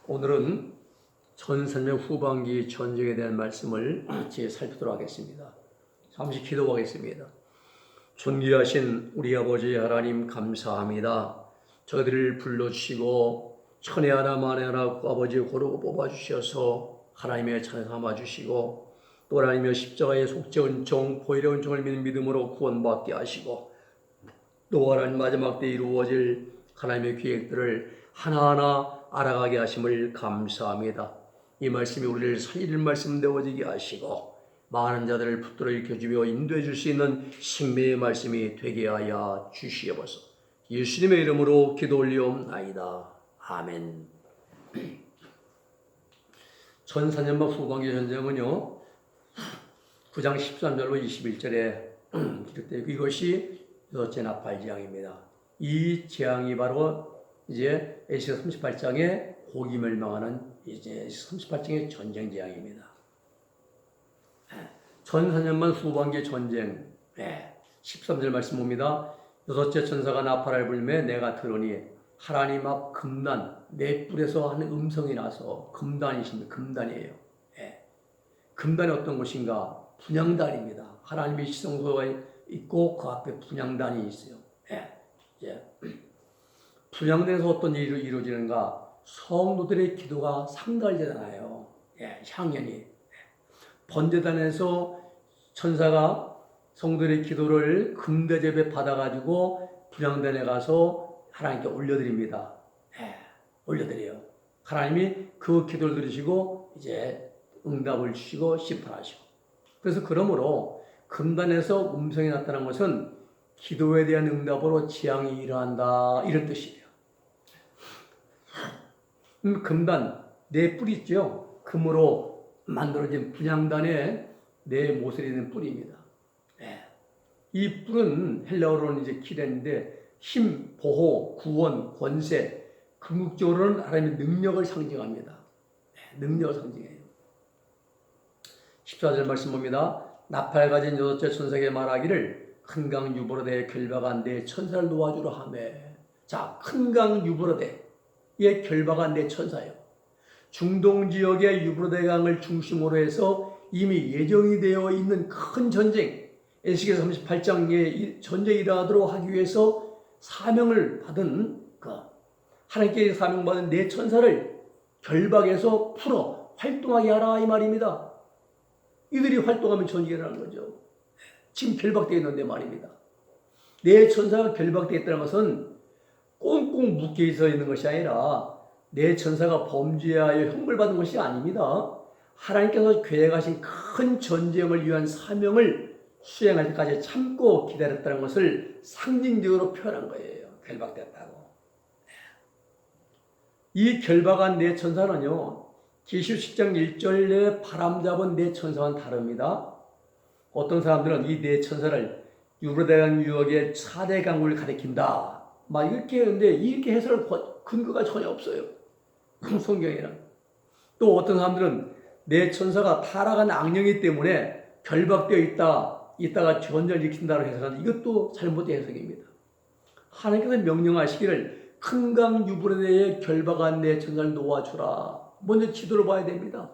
오늘은 전선명 후반기 전쟁에 대한 말씀을 살피도록 하겠습니다. 잠시 기도하겠습니다. 존귀하신 우리 아버지 하나님 감사합니다. 저희들을 불러주시고 천에 하나 만에 하나 아버지 고르고 뽑아주셔서 하나님의 찬 삼아주시고 또 하나님의 십자가의 속죄 은총 보혈의 은총을 믿는 믿음으로 구원받게 하시고 또 하나님 마지막 때 이루어질 하나님의 계획들을 하나하나 알아가게 하심을 감사합니다. 이 말씀이 우리를 살릴 말씀 되어지게 하시고 많은 자들을 붙들어 일으켜주며 인도해 줄 수 있는 생명의 말씀이 되게 하여 주시옵소서. 예수님의 이름으로 기도 올리옵나이다. 아멘. 전사년막 후반기 전쟁은요 9장 13절로 21절에 기록되어 이것이 여섯째 나팔 재앙입니다. 이 재앙이 바로 이제 에스겔 38장에 고기 멸망하는 이제 38장의 전쟁 재앙입니다. 전사년만 후반기 전쟁 13절 말씀 봅니다. 여섯째 천사가 나팔을 불매 내가 들으니 하나님 앞 금단 네 뿔에서 하는 음성이 나서 금단이십니다. 금단이에요. 금단이 어떤 것인가? 분향단입니다. 하나님의 시성소가 있고 그 앞에 분향단이 있어요. 분향단에서 어떤 일이 이루어지는가? 성도들의 기도가 상달되잖아요. 향연이. 번제단에서 천사가 성도들의 기도를 금대접에 받아가지고 분향단에 가서 하나님께 올려드립니다. 올려드려요. 하나님이 그 기도를 들으시고 이제 응답을 주시고 심판하시고. 그래서 그러므로 금단에서 음성이 나타난 것은 기도에 대한 응답으로 재앙이 일어난다 이런 뜻이에요. 금단 네 뿔이 있죠. 금으로 만들어진 분향단에 네 모서리 있는 뿔입니다. 이 뿔은 헬라어로는 이제 키렌인데 힘, 보호, 구원, 권세, 궁극적으로는 하나님의 능력을 상징합니다. 능력을 상징해요. 14절 말씀 봅니다. 나팔 가진 여섯째 천사에게 말하기를 큰 강 유브라데에 결박한 네 천사를 놓아주라 하매. 자, 큰 강 유브라데에 결박한 네 천사예요. 중동 지역의 유브라데 강을 중심으로 해서 이미 예정이 되어 있는 큰 전쟁, 에스겔 38장의 전쟁이 일어나도록 하기 위해서 사명을 받은 하나님께 사명받은 네 천사를 결박해서 풀어 활동하게 하라 이 말입니다. 이들이 활동하면 전쟁이 일어나는 거죠. 지금 결박되어 있는데 말입니다. 네 천사가 결박되어 있다는 것은 꽁꽁 묶여 있어 있는 것이 아니라 네 천사가 범죄하여 형벌받은 것이 아닙니다. 하나님께서 계획하신 큰 전쟁을 위한 사명을 수행할 때까지 참고 기다렸다는 것을 상징적으로 표현한 거예요. 결박됐다고. 이 결박한 네 천사는요, 계시록 10장 1절에 바람 잡은 네 천사와는 다릅니다. 어떤 사람들은 이 네 천사를 유브라데강 유역의 4대 강물을 가리킨다. 막 이렇게 했는데 이렇게 해설 근거가 전혀 없어요. 성경에는. 또 어떤 사람들은 네 천사가 타락한 악령이기 때문에 결박되어 있다가 전쟁을 일으킨다고 해석하는 이것도 잘못된 해석입니다. 하나님께서 명령하시기를 큰 강 유브라데에 결박한 네 천사를 놓아주라. 먼저 지도를 봐야 됩니다.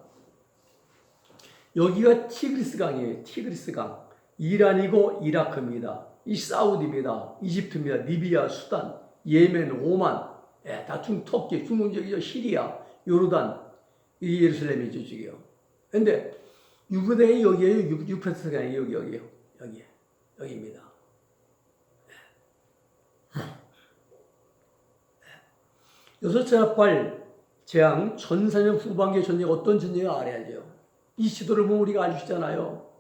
여기가 티그리스 강이에요. 티그리스 강. 이란이고 이라크입니다. 이 사우디입니다. 이집트입니다. 리비아, 수단, 예멘, 오만, 다 터키, 중동 지역이죠. 시리아, 요르단, 이 예루살렘이죠, 지금요. 근데 유브라데가 여기에요. 유프라테스 강이 여기에요. 여기입니다. 여섯째 나팔 재앙, 전사년 후반기 전쟁 어떤 전쟁을 알아야죠. 이 지도를 보면 우리가 알 수 있잖아요.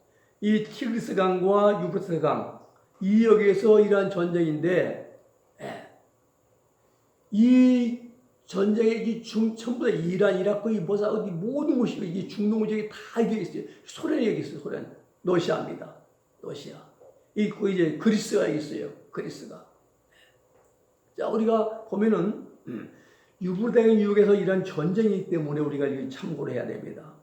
이 티그리스 강과 유프라테스 강, 이 역에서 일어난 전쟁인데, 이 전쟁의 전부 다 이란, 이라크, 어디 모든 곳이 이 중동 지역이 다 여기 있어요. 소련이 여기 있어요. 소련, 러시아입니다. 러시아. 이제 그리스가 여기 있어요. 그리스가. 자, 우리가 보면은 유브라데 유역에서 이런 전쟁이기 때문에 우리가 참고를 해야 됩니다.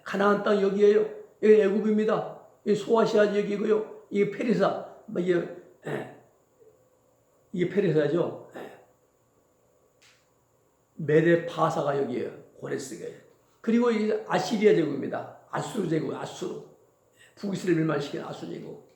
가나안 땅 여기에요. 여기 애굽입니다. 이 소아시아 지역이고요. 이게 페르사, 이게 페르사죠. 메데 파사가 여기에요. 고레스가. 그리고 이 아시리아 제국입니다. 아수르 제국, 아수르. 북이스라엘 멸망시킨 아수르 제국.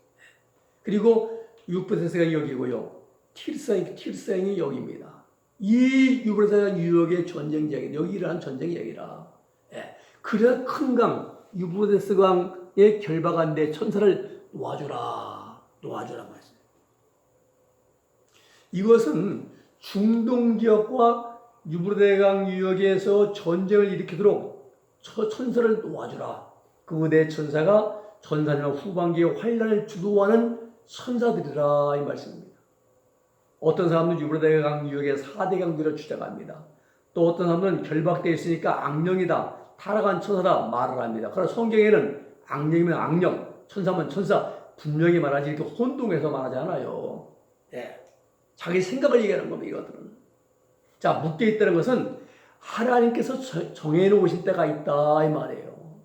그리고 유프라테스가 여기고요. 틸사행이 여기입니다. 이 유브라테스 유역의 전쟁 지역이 여기 일어난 전쟁 이야기라. 예. 그래 큰 강 유브라테스 강에 결박한 내 천사를 놓아주라 말씀. 이것은 중동 지역과 유브라테스 강 유역에서 전쟁을 일으키도록 천사를 놓아주라. 그 내 천사가 전사년 후반기에 환란을 주도하는 천사들이라 이 말씀입니다. 어떤 사람은 유브라데스 강 유역의 4대 강들을 주장합니다. 또 어떤 사람은 결박되어 있으니까 악령이다, 타락한 천사다 말을 합니다. 그러나 성경에는 악령이면 악령, 천사면 천사 분명히 말하지 이렇게 혼동해서 말하지 않아요. 예. 자기 생각을 얘기하는 겁니다. 이것들은. 자, 묶여 있다는 것은 하나님께서 정해놓으신 때가 있다 이 말이에요.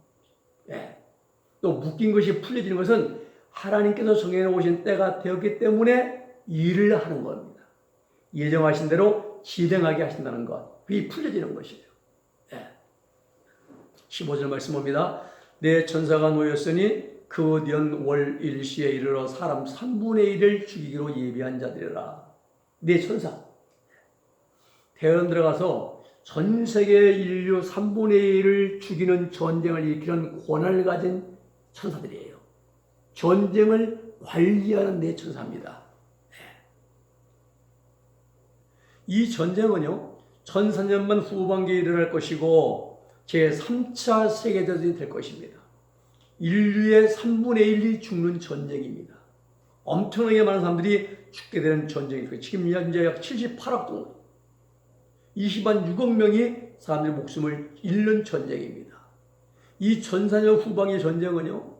예. 또 묶인 것이 풀려지는 것은 하나님께서 정해놓으신 때가 되었기 때문에 일을 하는 겁니다. 예정하신 대로 진행하게 하신다는 것. 그게 풀려지는 것이에요. 예. 15절 말씀 봅니다. 내 천사가 놓였으니 그 년 월 일시에 이르러 사람 3분의 1을 죽이기로 예비한 자들이라. 내 천사. 대원 들어가서 전 세계 인류 3분의 1을 죽이는 전쟁을 일으키는 권한을 가진 천사들이에요. 전쟁을 관리하는 내 천사입니다. 이 전쟁은요, 1400년 후반기에 일어날 것이고, 제3차 세계대전이 될 것입니다. 인류의 3분의 1이 죽는 전쟁입니다. 엄청나게 많은 사람들이 죽게 되는 전쟁이고, 지금 현재 약 78억 동, 20만 6억 명이 사람들의 목숨을 잃는 전쟁입니다. 이 1400년 후반기 전쟁은요,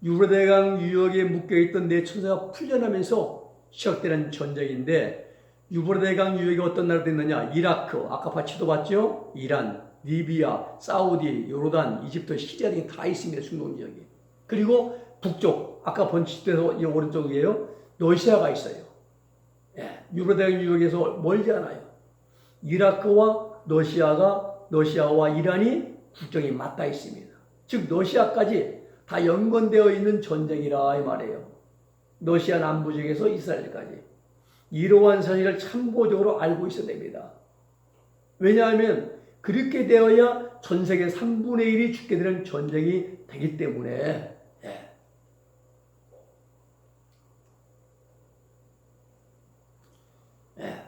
유브라데스 강 유역에 묶여있던 내 천사가 풀려나면서 시작되는 전쟁인데, 유브라데스 강 유역에 어떤 나라도 있느냐? 이라크, 아까 지도 봤죠? 이란, 리비아, 사우디, 요르단, 이집트, 시리아 등이 다 있습니다. 중동 지역에. 그리고 북쪽, 아까 본 지도에서 이 오른쪽이에요. 러시아가 있어요. 예, 유브라데스 유역에서 멀지 않아요. 이라크와 러시아와 이란이 국경이 맞닿아 있습니다. 즉 러시아까지 다 연관되어 있는 전쟁이라 이 말이에요. 러시아 남부 지역에서 이스라엘까지. 이러한 사실을 참고적으로 알고 있어야 됩니다. 왜냐하면 그렇게 되어야 전 세계 3분의 1이 죽게 되는 전쟁이 되기 때문에. 예. 예.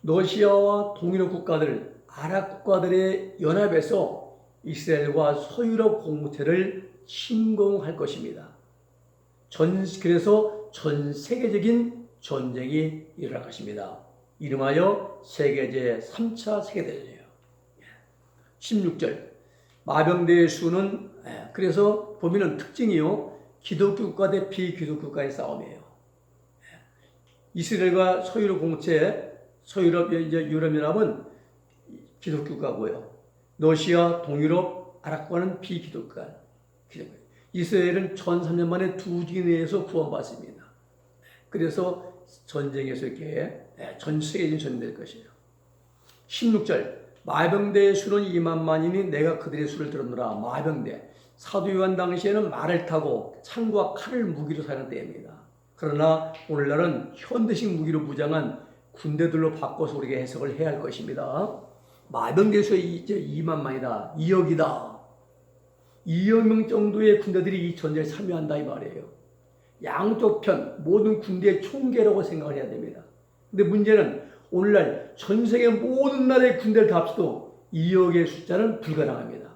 러시아와 동유럽 국가들, 아랍 국가들의 연합에서 이스라엘과 서유럽 공동체를 침공할 것입니다. 그래서 전 세계적인 전쟁이 일어날 것입니다. 이름하여 세계제 3차 세계대전이에요. 16절 마병대의 수는 그래서 보면은 특징이요. 기독교 국가 대 비기독교 국가의 싸움이에요. 이스라엘과 서유럽 공동체, 서유럽 유럽연합은 기독교 국가고요. 러시아, 동유럽, 아랍과는 비기독교 국가. 이스라엘은 1300년 만에 두 진에서 구원받습니다. 그래서 전쟁에서 이렇게 전 세계적인 전쟁이 될 것이에요. 16절 마병대의 수는 2만만이니 내가 그들의 수를 들었노라. 마병대 사도 요한 당시에는 말을 타고 창과 칼을 무기로 사용한 때입니다. 그러나 오늘날은 현대식 무기로 무장한 군대들로 바꿔서 우리가 해석을 해야 할 것입니다. 마병대 수의 이제 2만만이다. 2억이다. 2억 명 정도의 군대들이 이 전쟁에 참여한다 이 말이에요. 양쪽 편 모든 군대의 총계라고 생각을 해야 됩니다. 근데 문제는 오늘날 전 세계 모든 나라의 군대를 다 합쳐도 2억의 숫자는 불가능합니다.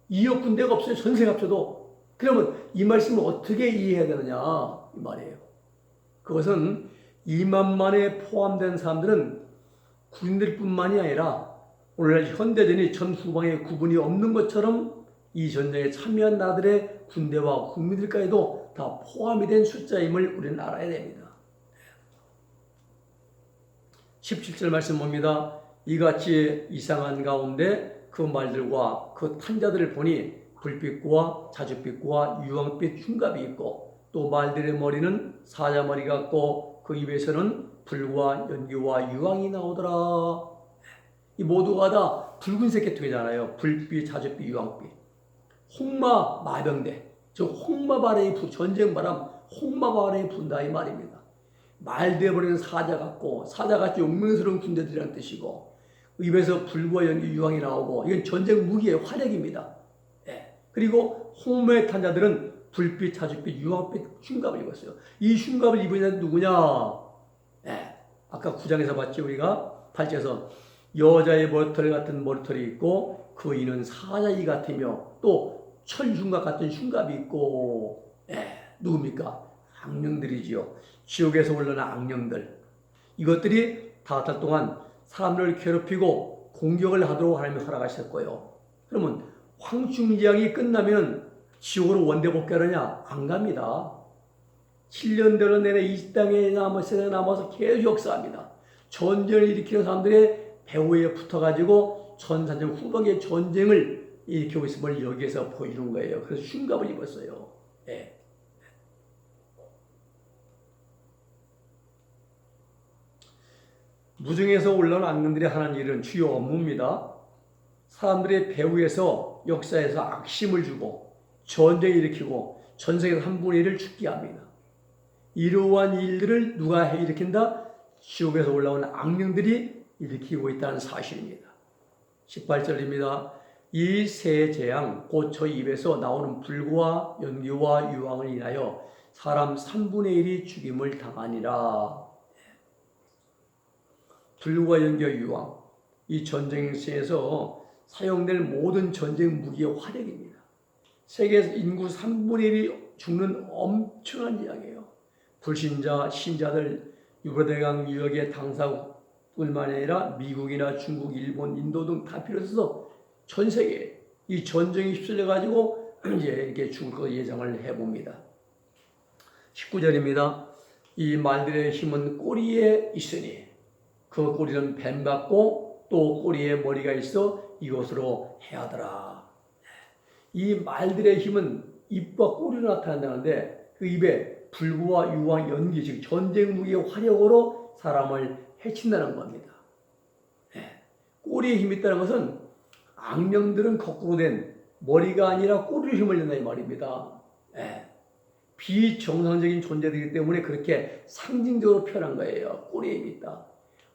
2억 군대가 없어요. 전 세계 합쳐도. 그러면 이 말씀을 어떻게 이해해야 되느냐 이 말이에요. 그것은 2만만에 포함된 사람들은 군인들뿐만이 아니라 오늘날 현대전이 전 후방에 구분이 없는 것처럼 이 전쟁에 참여한 나라들의 군대와 국민들까지도 다 포함이 된 숫자임을 우리는 알아야 됩니다. 17절 말씀 봅니다. 이같이 이상한 가운데 그 말들과 그 탄자들을 보니 불빛과 자줏빛과 유황빛 흉갑이 있고 또 말들의 머리는 사자머리 같고 그 입에서는 불과 연기와 유황이 나오더라. 이 모두가 다 붉은색 계통이잖아요. 불빛, 자줏빛, 유황빛. 홍마, 마병대. 저 홍마 바람이 전쟁 바람, 홍마 바람이 분다 이 말입니다. 말되어버리는 사자 같고 사자같이 용맹스러운 군대들이라는 뜻이고 입에서 불과 연기, 유황이 나오고 이건 전쟁 무기의 활약입니다. 예. 그리고 홍마에 탄 자들은 불빛, 자줏빛, 유황빛 흉갑을 입었어요. 이 흉갑을 입은 자는 누구냐? 예. 아까 9장에서 봤지 우리가 8절에서 여자의 머리털 같은 머리털이 있고 그 이는 사자이 같으며 또 철흉갑 같은 흉갑이 있고 누굽니까? 악령들이지요. 지옥에서 올라오는 악령들. 이것들이 다섯 달 동안 사람들을 괴롭히고 공격을 하도록 하나님이 허락하셨고요. 그러면 황충지왕이 끝나면 지옥으로 원대 복귀하느냐? 안 갑니다. 7년대로 내내 이 땅에 세상에 남아서 계속 역사합니다. 전쟁을 일으키는 사람들의 배후에 붙어가지고 전산전 후방의 전쟁을 일으키고 있음을 여기에서 보여주는 거예요. 그래서 흉갑을 입었어요. 예. 무중에서 올라온 악령들이 하는 일은 주요 업무입니다. 사람들의 배후에서 역사에서 악심을 주고 전쟁을 일으키고 전 세계 3분의 1을 죽게 합니다. 이러한 일들을 누가 일으킨다? 지옥에서 올라온 악령들이 일으키고 있다는 사실입니다. 18절입니다. 이 세 재앙 곧 저 입에서 나오는 불과 연기와 유황을 인하여 사람 3분의 1이 죽임을 당하니라. 불과 연기와 유황, 이 전쟁에서 사용될 모든 전쟁 무기의 활약입니다. 세계 인구 3분의 1이 죽는 엄청난 재앙이에요. 불신자, 신자들, 유브라데강 유역의 당사국뿐만 아니라 미국이나 중국, 일본, 인도 등 다 필요해서 전 세계에 이 전쟁이 휩쓸려 가지고 이제 이렇게 죽을 거 예상을 해봅니다. 19절입니다. 이 말들의 힘은 꼬리에 있으니 그 꼬리는 뱀 같고 또 꼬리에 머리가 있어 이것으로 해하더라. 이 말들의 힘은 입과 꼬리로 나타난다는데 그 입에 불과 유황, 연기, 즉 전쟁 무기의 화력으로 사람을 해친다는 겁니다. 꼬리에 힘이 있다는 것은 악령들은 거꾸로 된 머리가 아니라 꼬리로 힘을 낸다 이 말입니다. 비정상적인 존재들이기 때문에 그렇게 상징적으로 표현한 거예요. 꼬리에 힘이 있다.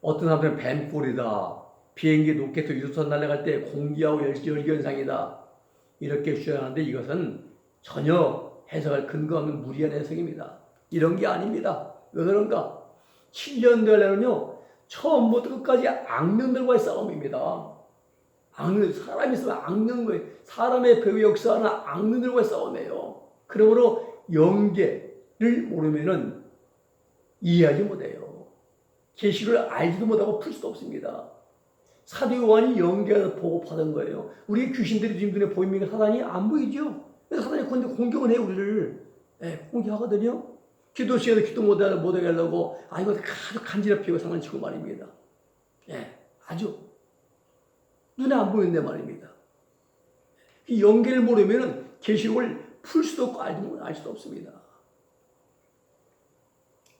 어떤 사람들은 뱀꼬리다. 비행기 로켓 유도선 날아갈 때 공기하고 열기현상이다. 이렇게 주장하는데 이것은 전혀 해석할 근거 없는 무리한 해석입니다. 이런 게 아닙니다. 왜 그런가? 7년 전에는요. 처음부터 끝까지 악령들과의 싸움입니다. 악령, 사람이 있으면 악령과의, 사람의 배후 역사하는 악령들과의 싸움이에요. 그러므로 영계를 모르면은 이해하지 못해요. 계시를 알지도 못하고 풀 수도 없습니다. 사도 요한이 영계를 보고 받은 거예요. 우리 귀신들이 지금 눈에 보입니까? 사단이 안 보이죠? 그래서 사단이 공격을 해요, 우리를. 공격하거든요. 기도 시간에 기도 못하게 하려고, 이거 아주 간지럽히고 장난치고 말입니다. 아주 눈에 안 보이는데 말입니다. 이 영계를 모르면은 계시록을 풀 수도 없고 알 수도 없습니다.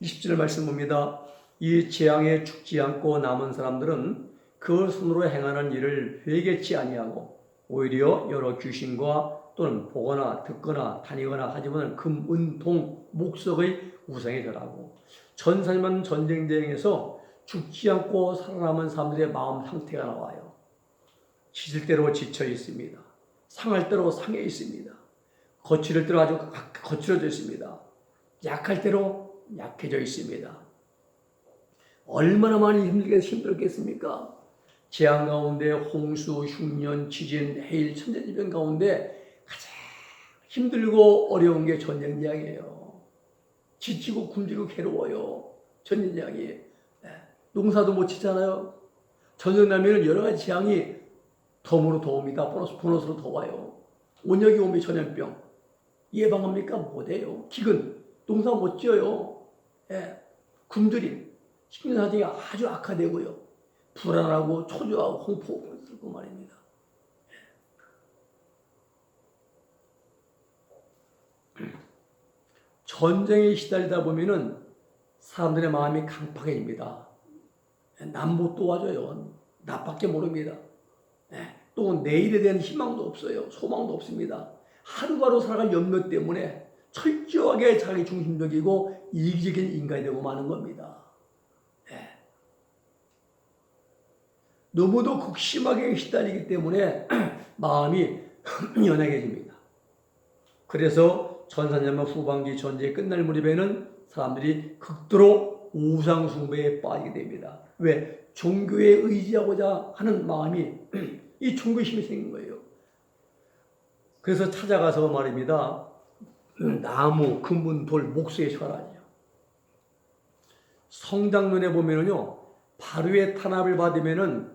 20절 말씀 봅니다. 이 재앙에 죽지 않고 남은 사람들은 그 손으로 행하는 일을 회개치 아니하고 오히려 여러 귀신과 또는 보거나 듣거나 다니거나 하지만 금, 은, 동, 목석의 우상에 절하고 전사만 전쟁에서 죽지 않고 살아남은 사람들의 마음 상태가 나와요. 지칠 대로 지쳐 있습니다. 상할 대로 상해 있습니다. 거칠을 대로 아주 거칠어져 있습니다. 약할 대로 약해져 있습니다. 얼마나 많이 힘들겠습니까? 재앙 가운데 홍수, 흉년, 지진, 해일, 천재지변 가운데 가장 힘들고 어려운 게 전쟁재앙이에요. 지치고 굶주리고 괴로워요. 전쟁재앙이. 농사도 못 치잖아요. 전쟁 나면 여러 가지 재앙이 덤으로 더 옵니다. 보너스로 더 와요. 온역이 오면 전염병. 예방합니까? 못해요. 기근. 농사 못 지어요. 굶주림. 식량 사정이 아주 악화되고요. 불안하고 초조하고 공포스럽고 말입니다. 전쟁에 시달리다 보면은 사람들의 마음이 강팍해집니다. 남 못 도와줘요. 나밖에 모릅니다. 또 내일에 대한 희망도 없어요. 소망도 없습니다. 하루하루 살아갈 염려 때문에 철저하게 자기 중심적이고 이기적인 인간이 되고 마는 겁니다. 너무도 극심하게 시달리기 때문에 마음이 연약해집니다. 그래서 전산년만 후반기 전쟁이 끝날 무렵에는 사람들이 극도로 우상 숭배에 빠지게 됩니다. 왜? 종교에 의지하고자 하는 마음이 이 종교의 힘이 생긴 거예요. 그래서 찾아가서 말입니다. 나무, 금분, 돌, 목수에 절하죠. 성당론에 보면은요, 바로의 탄압을 받으면은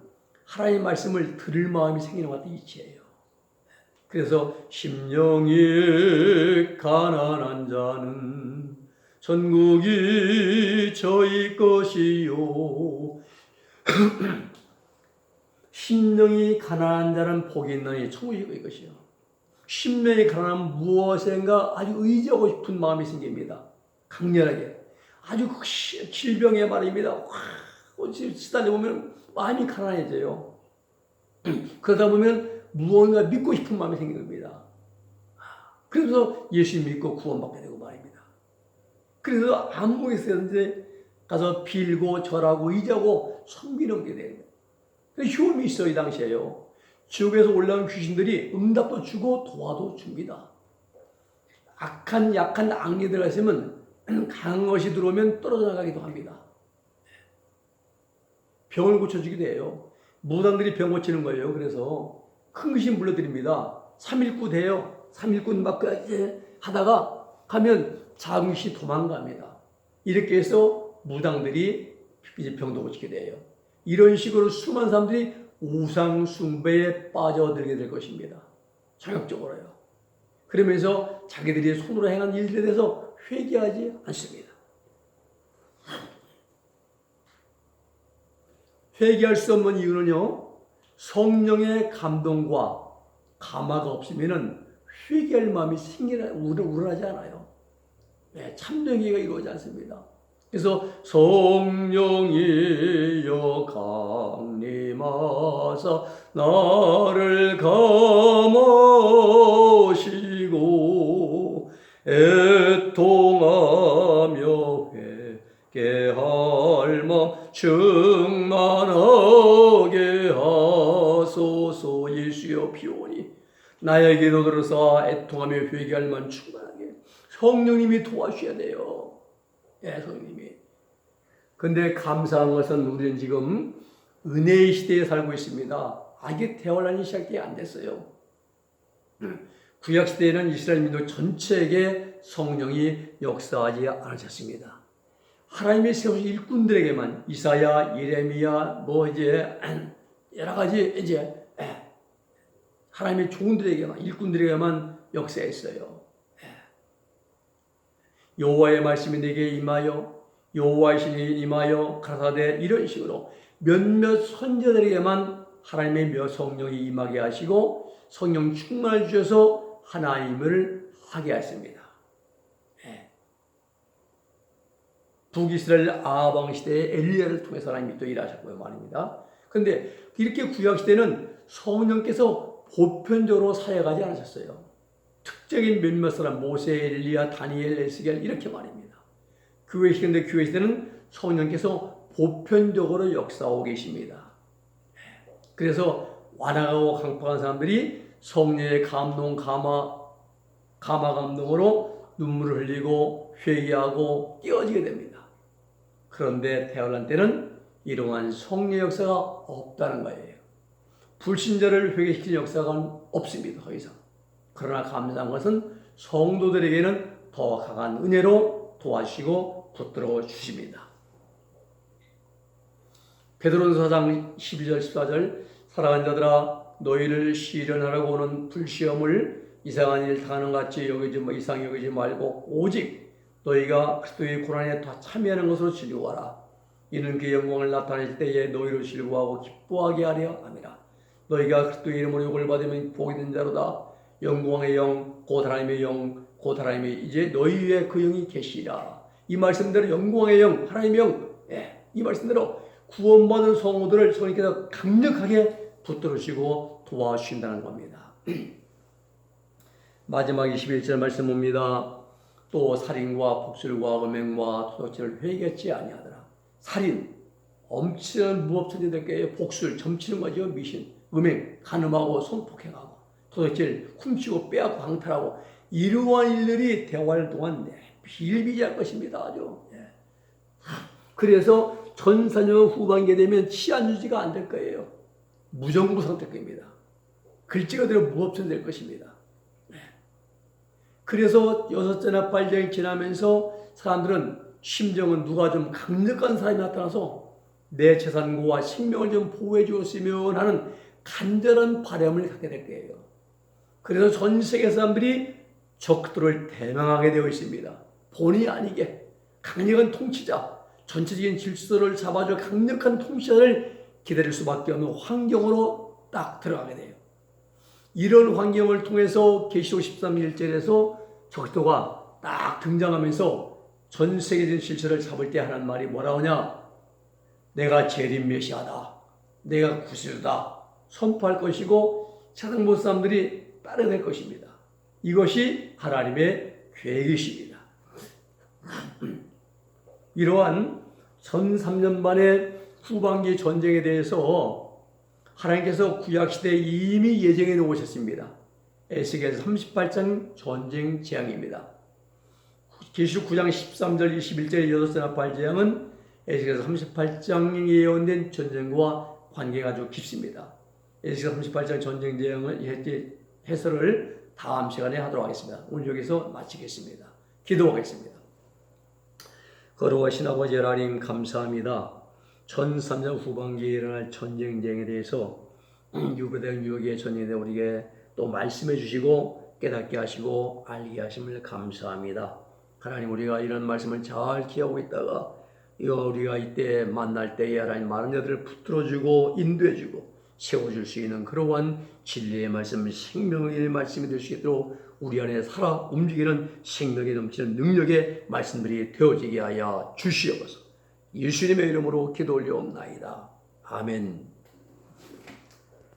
하나님의 말씀을 들을 마음이 생기는 것 같은 이치예요. 그래서 심령이 가난한 자는 전국이 저희 것이요. 심령이 가난한 자는 복이 있느니 천국이 그의 것이요. 심령이 가난한 무엇인가 아주 의지하고 싶은 마음이 생깁니다. 강렬하게. 아주 질병에 말입니다. 시달려 보면 마음이 가난해져요. 그러다 보면 무언가 믿고 싶은 마음이 생기는 겁니다. 그래서 예수 믿고 구원받게 되고 말입니다. 그래서 아무 곳에서든지 가서 빌고 절하고 의지하고 섬기는 게 돼요. 효험이 있어요. 이 당시에요. 지옥에서 올라온 귀신들이 응답도 주고 도와도 줍니다. 약한 악리들 하시면 강한 것이 들어오면 떨어져 나가기도 합니다. 병을 고쳐주기도 해요. 무당들이 병 고치는 거예요. 그래서 큰 귀신 불러드립니다. 3일구 돼요. 3일구 막 하다가 가면 작은 귀신이 도망갑니다. 이렇게 해서 무당들이 이제 병도 고치게 돼요. 이런 식으로 수많은 사람들이 우상 숭배에 빠져들게 될 것입니다. 자격적으로요. 그러면서 자기들이 손으로 행한 일들에 대해서 회개하지 않습니다. 회개할 수 없는 이유는요, 성령의 감동과 감화가 없으면 회개할 마음이 우러나지 않아요. 참회개가 이루어지지 않습니다. 그래서 성령이여 강림하사 나를 감하시고 애통하며 회개할 마음 충만하게 하소서. 예수여 피오니 나에게 들어서 애통하며 회개할 마음 충만하게. 성령님이 도와주셔야 돼요. 성령님이. 근데 감사한 것은 우리는 지금 은혜의 시대에 살고 있습니다. 아직 대환란이 시작이 안 됐어요. 구약 시대에는 이스라엘 민족 전체에게 성령이 역사하지 않으셨습니다. 하나님의 세우신 일꾼들에게만, 이사야, 예레미야, 여러 가지 하나님의 종들에게만, 일꾼들에게만 역사했어요. 여호와의 말씀이 내게 임하여, 여호와의 신이 임하여 가라사대, 이런 식으로 몇몇 선지자들에게만 하나님의 성령이 임하게 하시고 성령 충만을 주셔서 하나님을 하게 하십니다. 북이스라엘 아방 시대의 엘리야를 통해서 하나님이 또 일하셨고요 말입니다. 그런데 이렇게 구약 시대는 성령께서 보편적으로 사역하지 않으셨어요. 특정인 몇몇 사람, 모세, 엘리야, 다니엘, 에스겔 이렇게 말입니다. 교회 시대인데 교회 시대는 성령께서 보편적으로 역사하고 계십니다. 그래서 완악하고 강팍한 사람들이 성령의 감동, 감화 감동으로 눈물을 흘리고 회개하고 깨어지게 됩니다. 그런데 대환란 때는 이러한 성령 역사가 없다는 거예요. 불신자를 회개시키는 역사가 없습니다. 더 이상. 그러나 감사한 것은 성도들에게는 더 강한 은혜로 도와주시고 붙들어 주십니다. 베드로전서 4장 12절 14절 사랑하는 자들아 너희를 시련하라고 오는 불시험을 이상한 일 당하는 같이 이상히 여기지 말고 오직 너희가 그리스도의 고난에 다 참여하는 것으로 즐거워하라. 이는 그의 영광을 나타낼 때에 너희를 즐거워하고 기뻐하게 하려 함이라. 너희가 그리스도의 이름으로 욕을 받으면 복이 된 자로다. 영광의 영, 곧 하나님의 영, 곧 하나님의 이제 너희 위에 그 영이 계시리라. 이 말씀대로 영광의 영, 하나님의 영, 이 말씀대로 구원받은 성도들을 성령께서 강력하게 붙들으시고 도와주신다는 겁니다. 마지막 21절 말씀 봅니다. 또 살인과 복술과 음행과 도둑질을 회개치 아니하더라. 살인, 엄청난 무법천지들께 복술, 점치는 거죠. 미신, 음행, 간음하고 성폭행하고 도둑질, 훔치고 빼앗고 강탈하고 이러한 일들이 대활 동안 비일비재할 것입니다. 아주. 그래서 전사년 후반기에 되면 치안 유지가 안 될 거예요. 무정부 상태일 겁니다. 글자가 들어 무법천 될 것입니다. 그래서 6째나 8장이 지나면서 사람들은 심정은 누가 좀 강력한 사람이 나타나서 내 재산과 생명을 좀 보호해 주었으면 하는 간절한 바람을 갖게 될 거예요. 그래서 전 세계 사람들이 적들을 대망하게 되어 있습니다. 본의 아니게 강력한 통치자, 전체적인 질서를 잡아줄 강력한 통치자를 기다릴 수밖에 없는 환경으로 딱 들어가게 돼요. 이런 환경을 통해서 계시록 13장 1절에서 적도가 딱 등장하면서 전 세계적인 질서를 잡을 때 하는 말이 뭐라 하냐? 내가 재림 메시아다. 내가 구세주다. 선포할 것이고 세상 모든 사람들이 따라갈 것입니다. 이것이 하나님의 계획이십니다. 이러한 전 3년 반의 후반기 전쟁에 대해서 하나님께서 구약시대에 이미 예정해 놓으셨습니다. 에스겔서 38장 전쟁 재앙입니다. 계시록 9장 13절 21절 6째나 8장은 에스겔서 38장에 예언된 전쟁과 관계가 아주 깊습니다. 에스겔서 38장 전쟁 재앙을 해설을 다음 시간에 하도록 하겠습니다. 오늘 여기서 마치겠습니다. 기도하겠습니다. 거룩하신 아버지 하나님 감사합니다. 전 3년 후반기에 일어날 전쟁에 대해서 유브대 유역의 전쟁에 우리에게 또 말씀해 주시고 깨닫게 하시고 알게 하심을 감사합니다. 하나님 우리가 이런 말씀을 잘 기억하고 있다가 우리가 이때 만날 때에 하나님 많은 자들을 붙들어주고 인도해주고 세워줄 수 있는 그러한 진리의 말씀, 생명의 말씀이 될 수 있도록 우리 안에 살아 움직이는 생명에 넘치는 능력의 말씀들이 되어지게 하여 주시옵소서. 예수님의 이름으로 기도 올려옵나이다. 아멘.